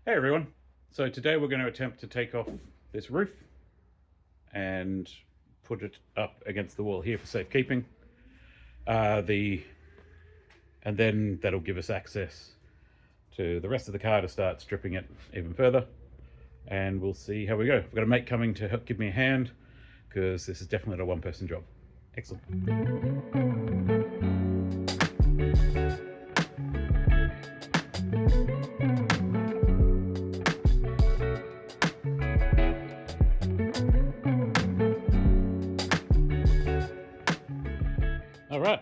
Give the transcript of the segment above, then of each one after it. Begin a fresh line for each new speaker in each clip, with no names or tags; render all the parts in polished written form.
Hey everyone, so today we're going to attempt to take off this roof and put it up against the wall here for safekeeping. And then that'll give us access to the rest of the car to start stripping it even further, and we'll see how we go. We've got a mate coming to help give me a hand because this is definitely not a one-person job. Excellent. All right,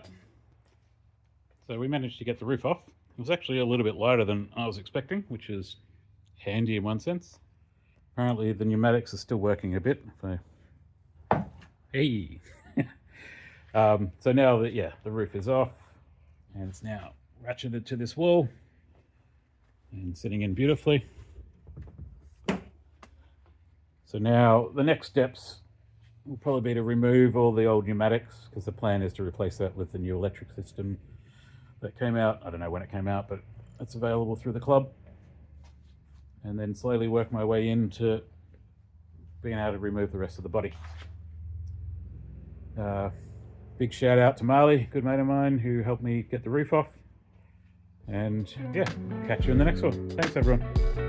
so we managed to get the roof off. It was actually a little bit lighter than I was expecting, which is handy in one sense. Apparently the pneumatics are still working a bit. Hey! So now that, the roof is off and it's now ratcheted to this wall and sitting in beautifully. So now the next steps will probably be to remove all the old pneumatics, because the plan is to replace that with the new electric system that came out. I don't know when it came out, but it's available through the club. And then slowly work my way into being able to remove the rest of the body. Big shout out to Marleh, good mate of mine, who helped me get the roof off. And yeah, catch you in the next one. Thanks everyone.